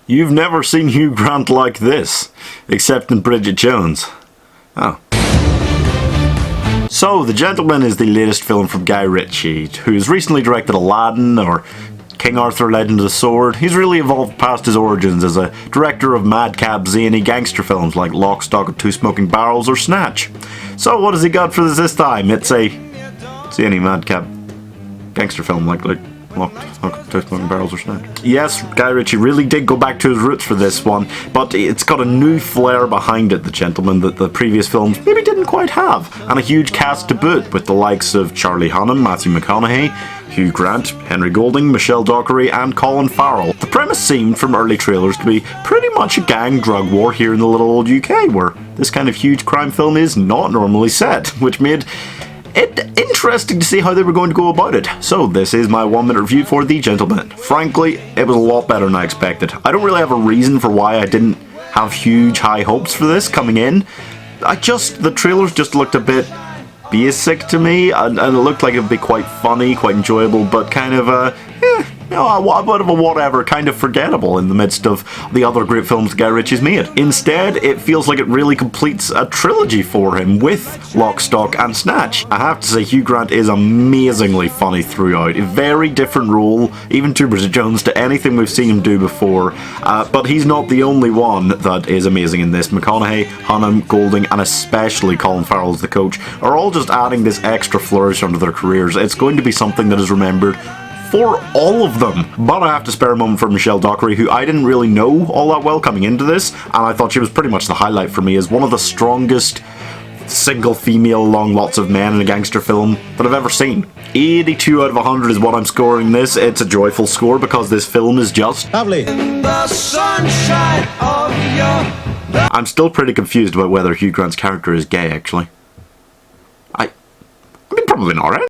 You've never seen Hugh Grant like this, except in Bridget Jones. Oh. So, The Gentleman is the latest film from Guy Ritchie, who's recently directed Aladdin, or King Arthur Legend of the Sword. He's really evolved past his origins as a director of madcap, zany gangster films like Lock, Stock and Two Smoking Barrels or Snatch. So what has he got for this time? It's a zany madcap gangster film like Lock, Stock and Two Smoking Barrels or Snatch. Yes, Guy Ritchie really did go back to his roots for this one, but it's got a new flair behind it, The Gentleman, that the previous films maybe didn't quite have, and a huge cast to boot with the likes of Charlie Hunnam, Matthew McConaughey, Hugh Grant, Henry Golding, Michelle Dockery and Colin Farrell. The premise seemed from early trailers to be pretty much a gang drug war here in the little old UK, where this kind of huge crime film is not normally set, which made it interesting to see how they were going to go about it. So this is my 1 minute review for The Gentleman. Frankly, it was a lot better than I expected. I don't really have a reason for why I didn't have huge high hopes for this coming in. The trailers just looked a bit basic to me, and it looked like it would be quite funny, quite enjoyable, but kind of a bit of a whatever, kind of forgettable in the midst of the other great films Guy Ritchie's made. Instead, it feels like it really completes a trilogy for him with Lock, Stock and Snatch. I have to say, Hugh Grant is amazingly funny throughout. A very different role, even to Bridget Jones, to anything we've seen him do before, but he's not the only one that is amazing in this. McConaughey, Hunnam, Golding and especially Colin Farrell as the coach are all just adding this extra flourish onto their careers. It's going to be something that is remembered for all of them. But I have to spare a moment for Michelle Dockery, who I didn't really know all that well coming into this, and I thought she was pretty much the highlight for me as one of the strongest single female along lots of men in a gangster film that I've ever seen. 82 out of 100 is what I'm scoring this. It's a joyful score because this film is just lovely. In the sunshine of your... I'm still pretty confused about whether Hugh Grant's character is gay, actually. I mean, probably not, right?